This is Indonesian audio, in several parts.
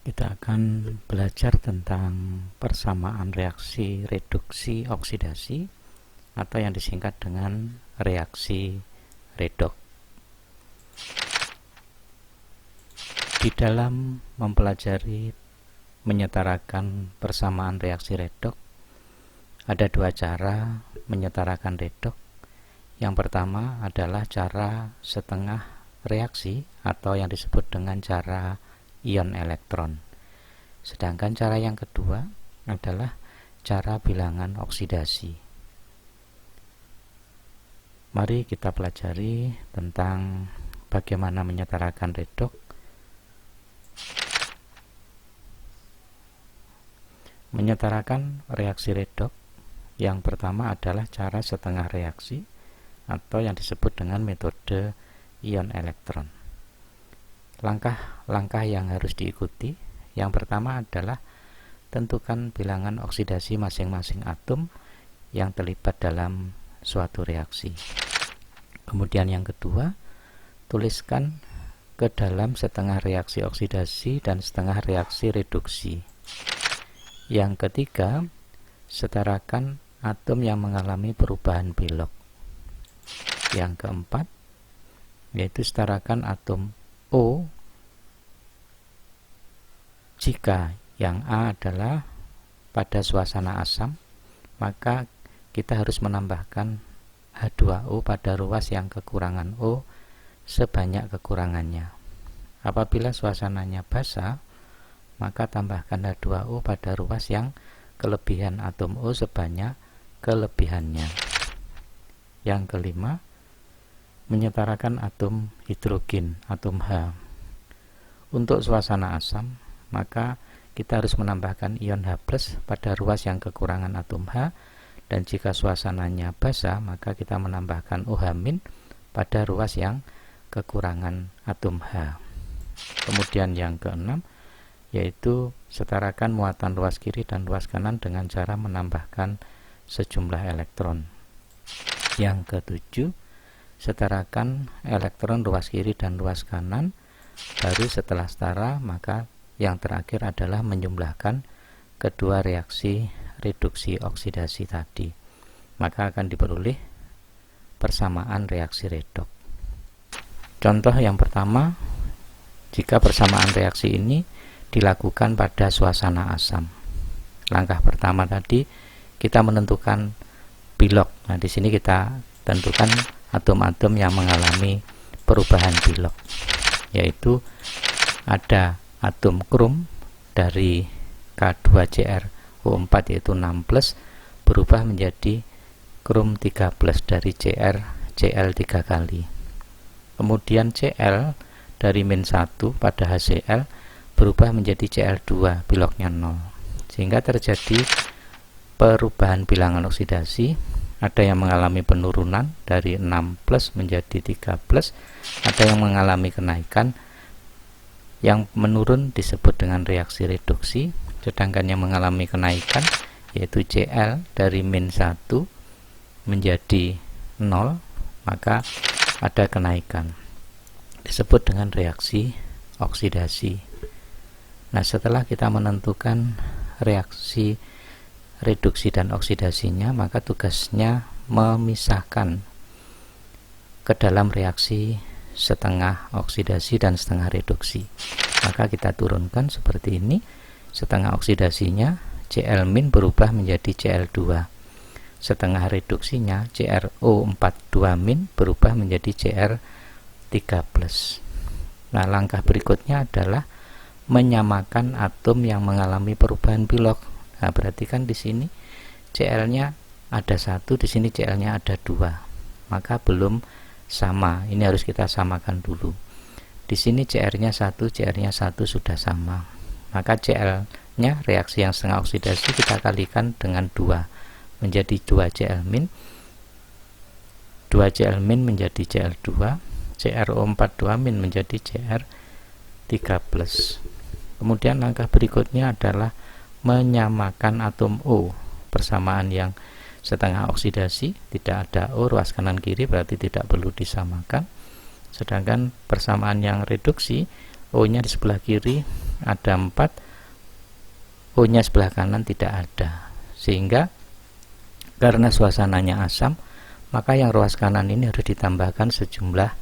Kita akan belajar tentang persamaan reaksi reduksi oksidasi atau yang disingkat dengan reaksi redoks. Di dalam mempelajari menyetarakan persamaan reaksi redoks, ada dua cara menyetarakan redoks. Yang pertama adalah cara setengah reaksi atau yang disebut dengan cara ion elektron. Sedangkan cara yang kedua adalah cara bilangan oksidasi. Mari kita pelajari tentang bagaimana menyetarakan redoks. Menyetarakan reaksi redoks yang pertama adalah cara setengah reaksi atau yang disebut dengan metode ion elektron. Langkah-langkah yang harus diikuti, yang pertama adalah tentukan bilangan oksidasi masing-masing atom yang terlibat dalam suatu reaksi. Kemudian yang kedua, tuliskan ke dalam setengah reaksi oksidasi dan setengah reaksi reduksi. Yang ketiga, setarakan atom yang mengalami perubahan belok. Yang keempat, yaitu setarakan atom O jika yang A adalah pada suasana asam, maka kita harus menambahkan H2O pada ruas yang kekurangan O sebanyak kekurangannya. Apabila suasananya basa, maka tambahkan H2O pada ruas yang kelebihan atom O sebanyak kelebihannya. Yang kelima, menyetarakan atom hidrogen, atom H. Untuk suasana asam, maka kita harus menambahkan ion H+ pada ruas yang kekurangan atom H, dan jika suasananya basa, maka kita menambahkan OH- pada ruas yang kekurangan atom H. Kemudian yang keenam, yaitu setarakan muatan ruas kiri dan ruas kanan dengan cara menambahkan sejumlah elektron. Yang ketujuh, setarakan elektron ruas kiri dan ruas kanan. Baru setelah setara, maka yang terakhir adalah menjumlahkan kedua reaksi reduksi oksidasi tadi. Maka akan diperoleh persamaan reaksi redoks. Contoh yang pertama, jika persamaan reaksi ini dilakukan pada suasana asam. Langkah pertama tadi kita menentukan bilok. Nah, di sini kita tentukan atom-atom yang mengalami perubahan bilok, yaitu ada atom krom dari K2CrO4 yaitu 6+, berubah menjadi krom 3+ dari Cl 3 kali. Kemudian Cl dari -1 pada HCl berubah menjadi Cl2, biloknya 0. Sehingga terjadi perubahan bilangan oksidasi. Ada yang mengalami penurunan dari 6+ menjadi 3+, ada yang mengalami kenaikan. Yang menurun disebut dengan reaksi reduksi, sedangkan yang mengalami kenaikan yaitu Cl dari -1 menjadi 0, maka ada kenaikan, disebut dengan reaksi oksidasi. Nah, setelah kita menentukan reaksi reduksi dan oksidasinya, maka tugasnya memisahkan ke dalam reaksi setengah oksidasi dan setengah reduksi. Maka kita turunkan seperti ini. Setengah oksidasinya Cl- berubah menjadi Cl2. Setengah reduksinya CrO42- berubah menjadi Cr3+. Nah, langkah berikutnya adalah menyamakan atom yang mengalami perubahan bilok. Nah, berarti kan di sini Cl-nya ada 1, di sini Cl-nya ada 2. Maka belum sama. Ini harus kita samakan dulu. Di sini Cr-nya 1, Cr-nya 1 sudah sama. Maka Cl-nya reaksi yang setengah oksidasi kita kalikan dengan 2 menjadi 2 Cl-. 2 Cl- menjadi Cl2, CrO42- menjadi Cr3+. Kemudian langkah berikutnya adalah menyamakan atom O. Persamaan yang setengah oksidasi, tidak ada O, ruas kanan kiri, berarti tidak perlu disamakan. Sedangkan persamaan yang reduksi, O nya di sebelah kiri, ada 4, O-nya sebelah kanan tidak ada, sehingga karena suasananya asam, maka yang ruas kanan ini harus ditambahkan sejumlah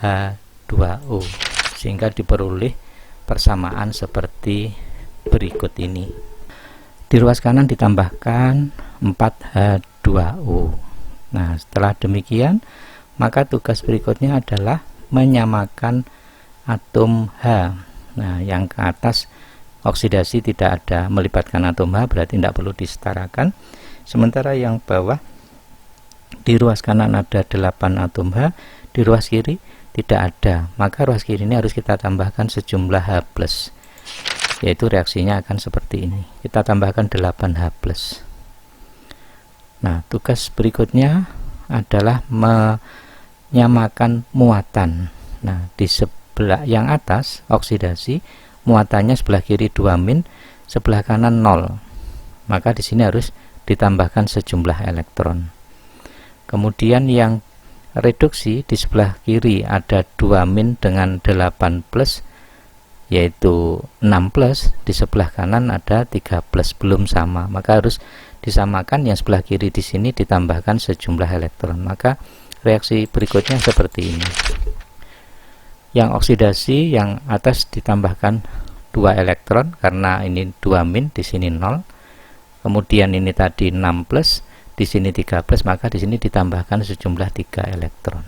H2O, sehingga diperoleh persamaan seperti berikut ini. Di ruas kanan ditambahkan 4H2O. Nah, setelah demikian, maka tugas berikutnya adalah menyamakan atom H. Nah, yang ke atas oksidasi tidak ada melibatkan atom H, berarti tidak perlu disetarakan. Sementara yang bawah di ruas kanan ada 8 atom H, di ruas kiri tidak ada, maka ruas kiri ini harus kita tambahkan sejumlah H+, yaitu reaksinya akan seperti ini. Kita tambahkan 8H+. Nah, tugas berikutnya adalah menyamakan muatan. Nah, di sebelah yang atas oksidasi, muatannya sebelah kiri 2-, sebelah kanan 0. Maka di sini harus ditambahkan sejumlah elektron. Kemudian yang reduksi di sebelah kiri ada 2- dengan 8+, yaitu 6+, di sebelah kanan ada 3+, belum sama, maka harus disamakan. Yang sebelah kiri di sini ditambahkan sejumlah elektron, maka reaksi berikutnya seperti ini. Yang oksidasi yang atas ditambahkan 2 elektron karena ini 2-, di sini 0. Kemudian ini tadi 6+, di sini 3+, maka di sini ditambahkan sejumlah 3 elektron.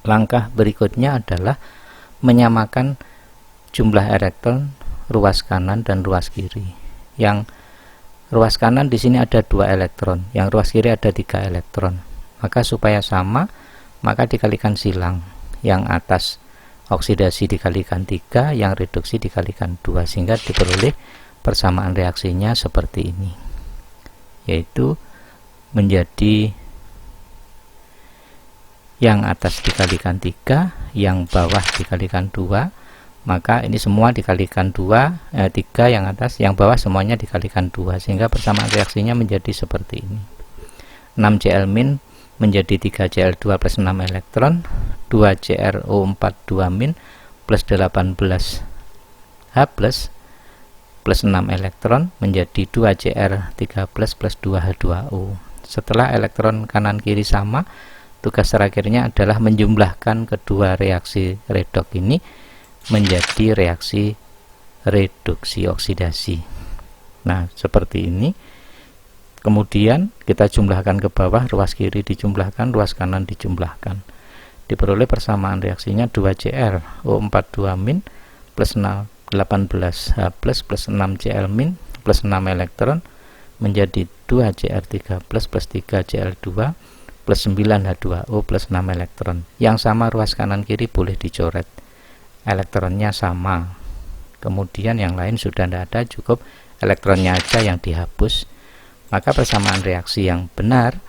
Langkah berikutnya adalah menyamakan jumlah elektron ruas kanan dan ruas kiri. Yang ruas kanan di sini ada 2 elektron, yang ruas kiri ada 3 elektron. Maka supaya sama, maka dikalikan silang. Yang atas oksidasi dikalikan 3, yang reduksi dikalikan 2, sehingga diperoleh persamaan reaksinya seperti ini, yaitu menjadi yang atas dikalikan 3, yang bawah dikalikan 2, maka ini semua dikalikan 3, yang atas, yang bawah semuanya dikalikan 2, sehingga persamaan reaksinya menjadi seperti ini. 6Cl- menjadi 3Cl2 plus 6 elektron, 2CrO4 2- plus 18H plus 6 elektron menjadi 2Cr3 plus 2H2O. Setelah elektron kanan kiri sama, tugas terakhirnya adalah menjumlahkan kedua reaksi redok ini menjadi reaksi reduksi oksidasi. Nah, seperti ini. Kemudian kita jumlahkan ke bawah, ruas kiri dijumlahkan, ruas kanan dijumlahkan. Diperoleh persamaan reaksinya 2CrO4 2- plus 18H plus 6Cl- plus 6 elektron menjadi 2Cr3 plus 3Cl2 plus 9H2O plus 6 elektron. Yang sama ruas kanan kiri boleh dicoret, elektronnya sama. Kemudian yang lain sudah tidak ada, cukup elektronnya aja yang dihapus. Maka persamaan reaksi yang benar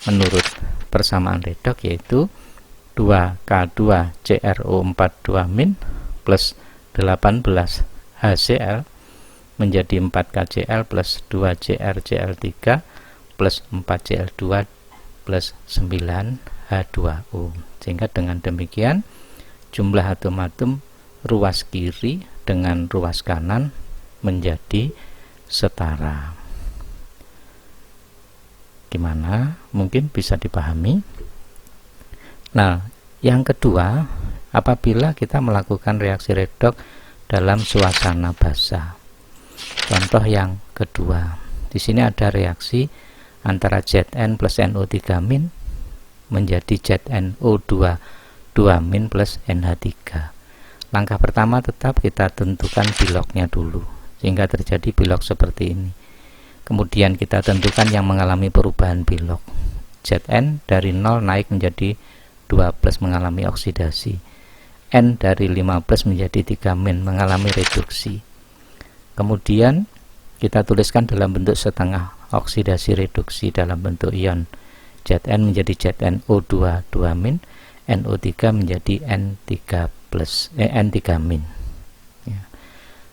menurut persamaan redok yaitu 2K2CrO4 2- plus 18HCl menjadi 4KCl plus 2CrCl3 plus 4Cl2 plus 9H2O. Sehingga dengan demikian jumlah atom-atom ruas kiri dengan ruas kanan menjadi setara. Gimana? Mungkin bisa dipahami. Nah, yang kedua, apabila kita melakukan reaksi redok dalam suasana basah. Contoh yang kedua, di sini ada reaksi antara Zn plus NO3- menjadi ZnO2 2- plus NH3. Langkah pertama tetap kita tentukan biloknya dulu, sehingga terjadi bilok seperti ini. Kemudian kita tentukan yang mengalami perubahan bilok. Zn dari 0 naik menjadi 2+ mengalami oksidasi. N dari 5+ menjadi 3- mengalami reduksi. Kemudian kita tuliskan dalam bentuk setengah oksidasi reduksi dalam bentuk ion. Zn menjadi ZnO2 2-, NO3 menjadi N3+, N3-. Ya.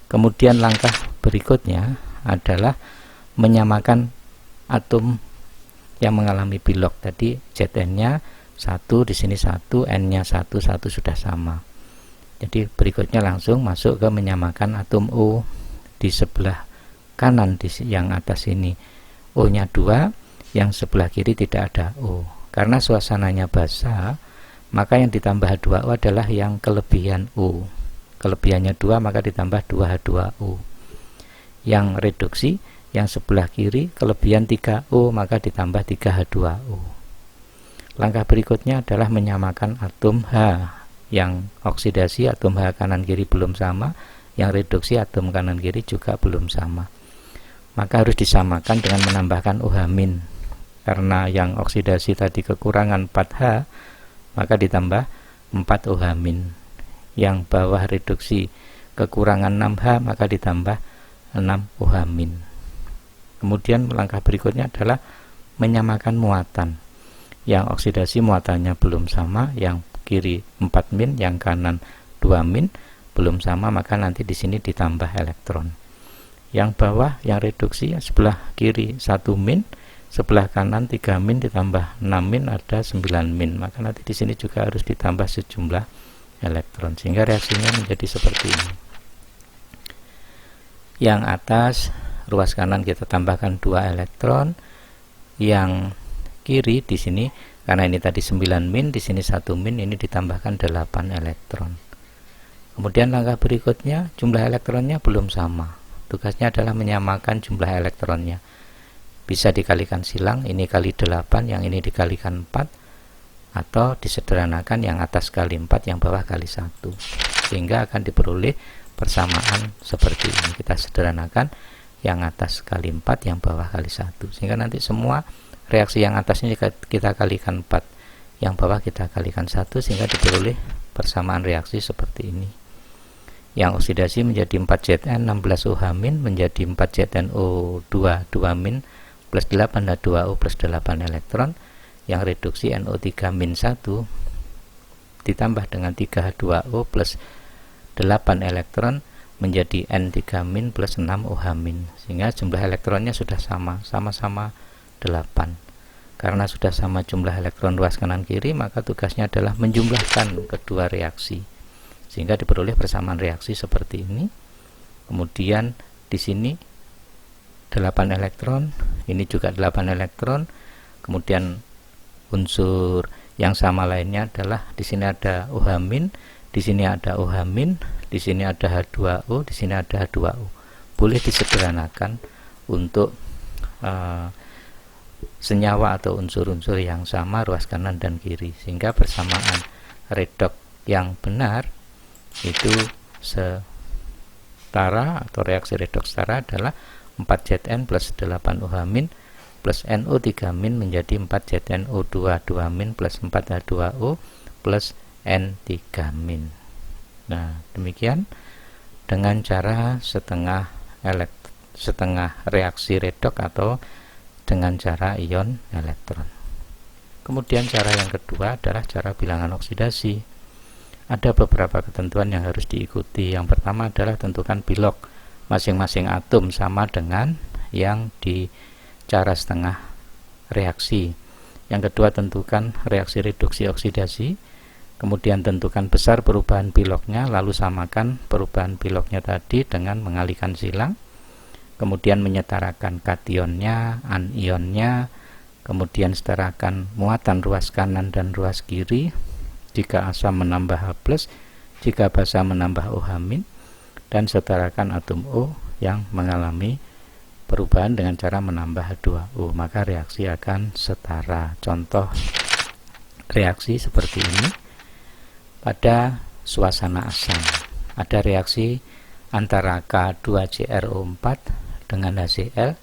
Kemudian langkah berikutnya adalah menyamakan atom yang mengalami bilok. Tadi Zn-nya 1, di sini 1, N-nya 1 sudah sama. Jadi berikutnya langsung masuk ke menyamakan atom O di sebelah kanan yang atas ini. O nya 2, yang sebelah kiri tidak ada O. Karena suasananya basah, maka yang ditambah H2O adalah yang kelebihan O. Kelebihannya 2, maka ditambah 2H2O. Yang reduksi, yang sebelah kiri kelebihan 3O, maka ditambah 3H2O. Langkah berikutnya adalah menyamakan atom H. Yang oksidasi atom H kanan kiri belum sama, yang reduksi atom kanan kiri juga belum sama. Maka harus disamakan dengan menambahkan OH-. Karena yang oksidasi tadi kekurangan 4H, maka ditambah 4 OH-. Yang bawah reduksi kekurangan 6H, maka ditambah 6 OH-. Kemudian langkah berikutnya adalah menyamakan muatan. Yang oksidasi muatannya belum sama, yang kiri 4-, yang kanan 2-, belum sama, maka nanti di sini ditambah elektron. Yang bawah yang reduksi, sebelah kiri 1-, sebelah kanan 3-, ditambah 6-, ada 9-, maka nanti di sini juga harus ditambah sejumlah elektron, sehingga reaksinya menjadi seperti ini. Yang atas ruas kanan kita tambahkan 2 elektron, yang kiri di sini karena ini tadi 9-, di sini 1-, ini ditambahkan 8 elektron. Kemudian langkah berikutnya, jumlah elektronnya belum sama. Tugasnya adalah menyamakan jumlah elektronnya. Bisa dikalikan silang, ini kali 8, yang ini dikalikan 4, atau disederhanakan yang atas kali 4, yang bawah kali 1. Sehingga akan diperoleh persamaan seperti ini. Kita sederhanakan yang atas kali 4, yang bawah kali 1. Sehingga nanti semua reaksi yang atasnya kita kalikan 4, yang bawah kita kalikan 1, sehingga diperoleh persamaan reaksi seperti ini. Yang oksidasi menjadi 4Zn 16OH- menjadi 4ZnO2 2- plus 8H2O plus 8 elektron. Yang reduksi NO3-1 ditambah dengan 3H2O plus 8 elektron menjadi N3- plus 6OH-, sehingga jumlah elektronnya sudah sama-sama 8. Karena sudah sama jumlah elektron ruas kanan kiri, maka tugasnya adalah menjumlahkan kedua reaksi, sehingga diperoleh persamaan reaksi seperti ini. Kemudian di sini 8 elektron, ini juga 8 elektron. Kemudian unsur yang sama lainnya adalah di sini ada OH-, di sini ada OH-, di sini ada H2O, di sini ada H2O. Boleh disederhanakan untuk senyawa atau unsur-unsur yang sama ruas kanan dan kiri, sehingga persamaan redoks yang benar itu setara, atau reaksi redoks setara adalah 4Zn plus 8OH- plus NO3- menjadi 4ZnO2 2- plus 4H2O plus N3-. Nah, demikian dengan cara setengah reaksi redoks atau dengan cara ion elektron. Kemudian cara yang kedua adalah cara bilangan oksidasi. Ada beberapa ketentuan yang harus diikuti. Yang pertama adalah tentukan bilok masing-masing atom sama dengan yang di cara setengah reaksi. Yang kedua, tentukan reaksi reduksi oksidasi. Kemudian tentukan besar perubahan biloknya, lalu samakan perubahan biloknya tadi dengan mengalihkan silang. Kemudian menyetarakan kationnya, anionnya. Kemudian setarakan muatan ruas kanan dan ruas kiri. Jika asam menambah H+, jika basa menambah OH-, dan setarakan atom O yang mengalami perubahan dengan cara menambah H2O, maka reaksi akan setara. Contoh reaksi seperti ini. Pada suasana asam ada reaksi antara K2CrO4 dengan HCl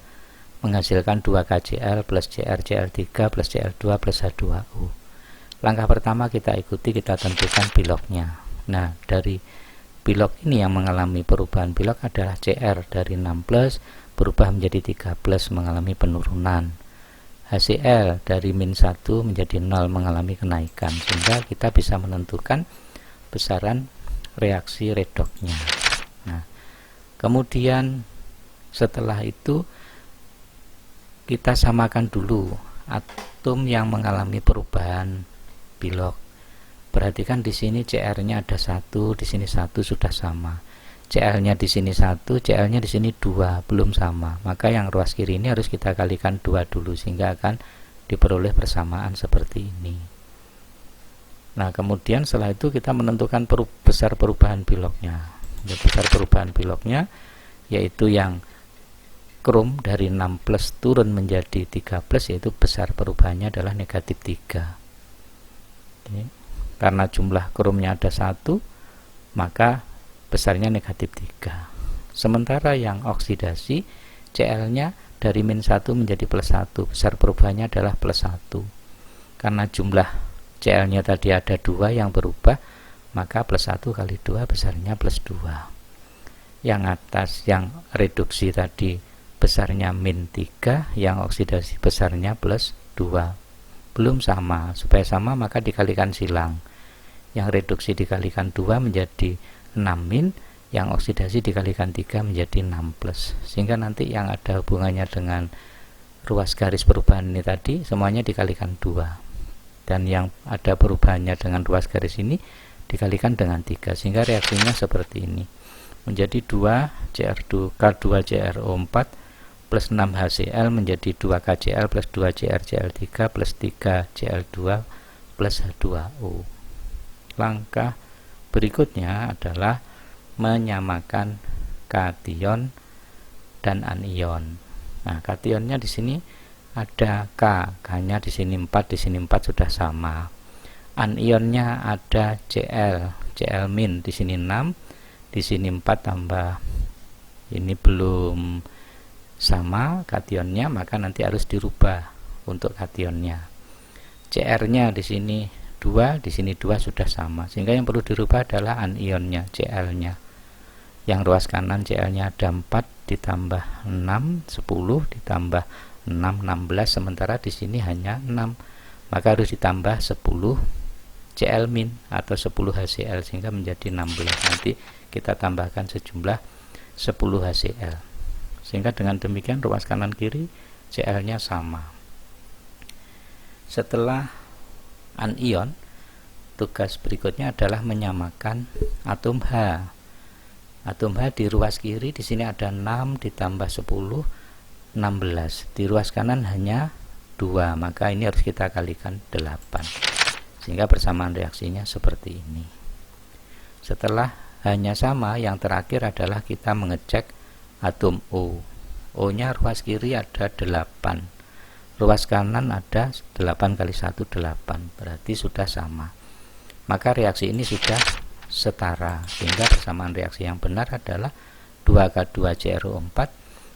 menghasilkan 2KCl plus CrCl3 plus Cl2 plus H2O. Langkah pertama kita ikuti, kita tentukan biloknya. Nah, dari bilok ini yang mengalami perubahan bilok adalah Cr dari 6+ berubah menjadi 3+ mengalami penurunan. HCl dari -1 menjadi 0 mengalami kenaikan, sehingga kita bisa menentukan besaran reaksi redoksnya. Nah, kemudian setelah itu kita samakan dulu atom yang mengalami perubahan bilok. Perhatikan di sini CR-nya ada 1, di sini 1 sudah sama. CL-nya di sini 1, CL-nya di sini 2, belum sama. Maka yang ruas kiri ini harus kita kalikan 2 dulu sehingga akan diperoleh persamaan seperti ini. Nah, kemudian setelah itu kita menentukan besar perubahan biloknya. Besar perubahan biloknya yaitu yang krom dari 6 plus turun menjadi 3 plus, yaitu besar perubahannya adalah negatif 3. Oke. Karena jumlah kromnya ada 1, maka besarnya negatif 3. Sementara yang oksidasi, Cl-nya dari min 1 menjadi plus 1, besar perubahannya adalah plus 1. Karena jumlah Cl-nya tadi ada 2 yang berubah, maka plus 1 kali 2 besarnya plus 2. Yang atas, yang reduksi tadi besarnya min 3, yang oksidasi besarnya plus 2. Belum sama. Supaya sama maka dikalikan silang. Yang reduksi dikalikan 2 menjadi 6 min, yang oksidasi dikalikan 3 menjadi 6 plus. Sehingga nanti yang ada hubungannya dengan ruas garis perubahan ini tadi semuanya dikalikan 2. Dan yang ada perubahannya dengan ruas garis ini dikalikan dengan 3. Sehingga reaksinya seperti ini. Menjadi 2 Cr2 K2CrO4 plus 6 HCl menjadi 2 KCl plus 2 CrCl3 plus 3 Cl2 plus H2O. Langkah berikutnya adalah menyamakan kation dan anion. Nah, kationnya di sini ada K, K-nya di sini 4, di sini 4 sudah sama. Anionnya ada Cl, Cl min di sini 6, di sini 4 tambah ini belum sama kationnya, maka nanti harus dirubah untuk kationnya. Cr-nya di sini 2, di sini 2 sudah sama, sehingga yang perlu dirubah adalah anionnya, Cl-nya. Yang ruas kanan Cl-nya ada 4 ditambah 6, 10 ditambah 6, 16, sementara di sini hanya 6, maka harus ditambah 10 Cl min atau 10 HCl sehingga menjadi 16. Nanti kita tambahkan sejumlah 10 HCl. Sehingga dengan demikian ruas kanan kiri Cl-nya sama. Setelah anion, tugas berikutnya adalah menyamakan atom H. Atom H di ruas kiri di sini ada 6 ditambah 10, 16. Di ruas kanan hanya 2, maka ini harus kita kalikan 8. Sehingga persamaan reaksinya seperti ini. Setelah hanya sama, yang terakhir adalah kita mengecek atom O. O-nya ruas kiri ada 8, ruas kanan ada 8 kali 1, 8, berarti sudah sama. Maka reaksi ini sudah setara, sehingga persamaan reaksi yang benar adalah 2K2CrO4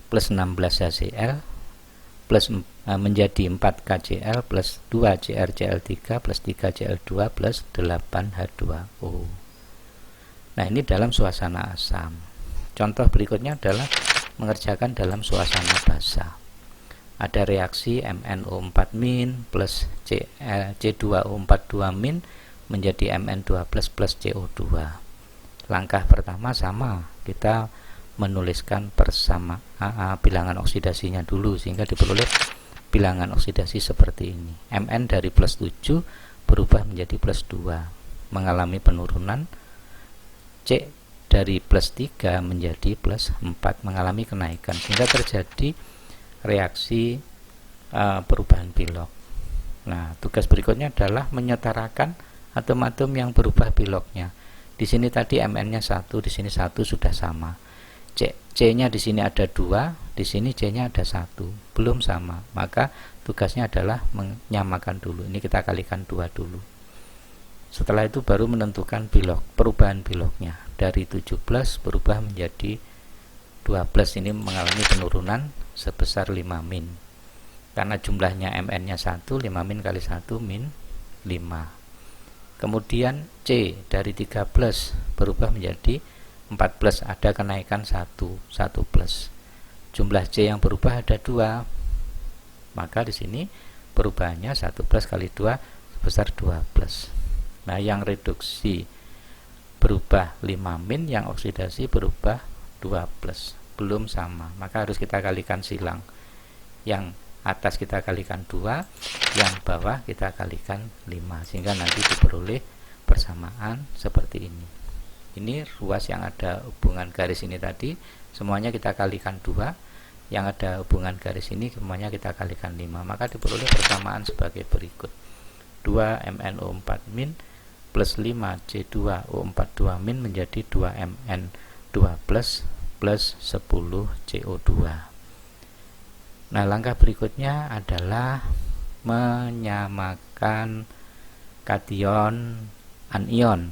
plus 16 HCl plus menjadi 4 KCl plus 2 CrCl3 plus 3 Cl2 plus 8 H2O. Nah, ini dalam suasana asam. Contoh berikutnya adalah mengerjakan dalam suasana basa. Ada reaksi MnO4- plus C2O42- menjadi Mn2+ plus CO2. Langkah pertama sama, kita menuliskan bilangan oksidasinya dulu sehingga diperoleh bilangan oksidasi seperti ini. Mn dari plus 7 berubah menjadi plus 2, mengalami penurunan. C dari plus 3 menjadi plus 4, mengalami kenaikan, sehingga terjadi reaksi perubahan bilok. Nah, tugas berikutnya adalah menyetarakan atom-atom yang berubah biloknya. Di sini tadi Mn-nya 1, di sini 1 sudah sama. C-nya di sini ada 2, di sini C-nya ada 1, belum sama. Maka tugasnya adalah menyamakan dulu. Ini kita kalikan 2 dulu. Setelah itu baru menentukan bilok, perubahan biloknya. Dari 17 berubah menjadi 12, ini mengalami penurunan sebesar 5 min. Karena jumlahnya Mn-nya 1, 5 min kali 1 min 5. Kemudian C dari 13 berubah menjadi 14, ada kenaikan 1 plus. Jumlah C yang berubah ada 2. Maka di sini perubahannya 1 plus kali 2 sebesar 12. Nah, yang reduksi berubah 5 min, yang oksidasi berubah 2 plus, belum sama, maka harus kita kalikan silang. Yang atas kita kalikan 2, yang bawah kita kalikan 5, sehingga nanti diperoleh bersamaan seperti ini. Ini ruas yang ada hubungan garis ini tadi semuanya kita kalikan 2, yang ada hubungan garis ini semuanya kita kalikan 5, maka diperoleh persamaan sebagai berikut: 2MnO4 min plus 5C2O42 min menjadi 2Mn2 plus 10CO2. Nah, langkah berikutnya adalah menyamakan kation anion.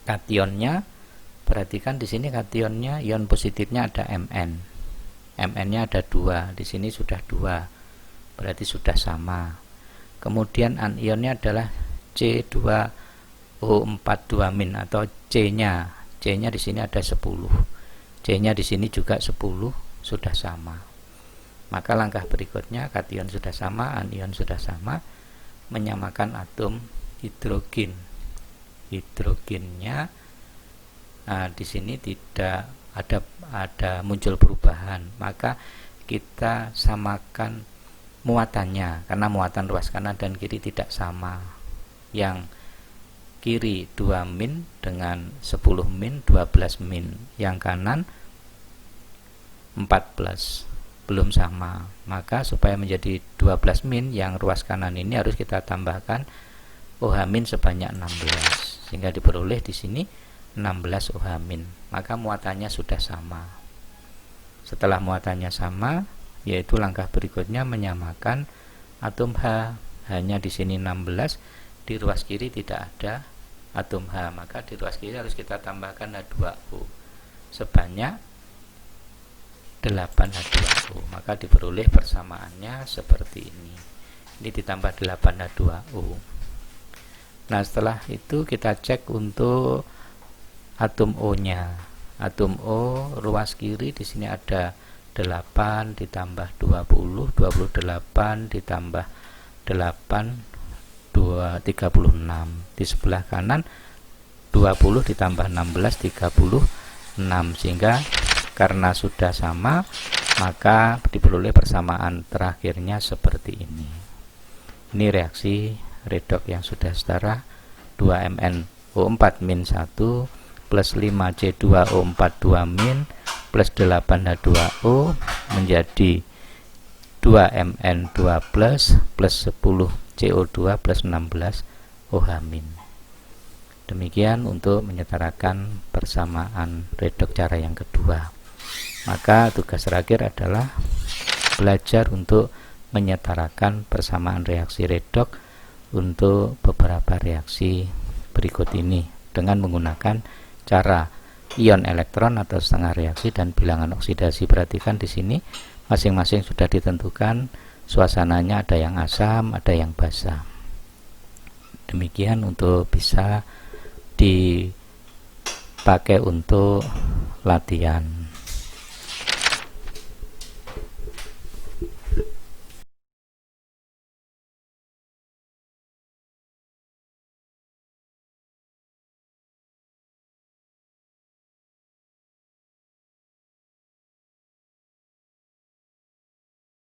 Kationnya, perhatikan di sini kationnya, ion positifnya ada Mn. Mn-nya ada 2, di sini sudah 2, berarti sudah sama. Kemudian anionnya adalah C2O42 min atau C-nya. C-nya di sini ada 10. C-nya di sini juga 10, sudah sama. Maka langkah berikutnya, kation sudah sama, anion sudah sama, menyamakan atom hidrogen. Hidrogennya di sini tidak ada muncul perubahan, maka kita samakan muatannya, karena muatan ruas kanan dan kiri tidak sama. Yang kiri 2 min dengan 10 min 12 min, yang kanan 14, belum sama. Maka supaya menjadi 12 min, yang ruas kanan ini harus kita tambahkan OH min sebanyak 16, sehingga diperoleh di sini 16 OH min. Maka muatannya sudah sama. Setelah muatannya sama, yaitu langkah berikutnya menyamakan atom H. Hanya di sini 16, di ruas kiri tidak ada atom H, maka di ruas kiri harus kita tambahkan H2O sebanyak 8 H2O, maka diperoleh persamaannya seperti ini. Ini ditambah 8 H2O. Nah, setelah itu kita cek untuk atom O-nya. Atom O ruas kiri di sini ada 8 ditambah 20, 28 ditambah 8, 36. Di sebelah kanan 20 ditambah 16, 36, sehingga karena sudah sama maka diperoleh persamaan terakhirnya seperti ini. Ini reaksi redoks yang sudah setara: 2MnO4 min 1 plus 5C2O42 min plus 8H2O menjadi 2Mn2 plus 10 CO2 plus 16 OH min. Demikian untuk menyetarakan persamaan redoks cara yang kedua. Maka tugas terakhir adalah belajar untuk menyetarakan persamaan reaksi redoks untuk beberapa reaksi berikut ini dengan menggunakan cara ion elektron atau setengah reaksi dan bilangan oksidasi. Perhatikan di sini masing-masing sudah ditentukan suasananya, ada yang asam, ada yang basa. Demikian untuk bisa dipakai untuk latihan.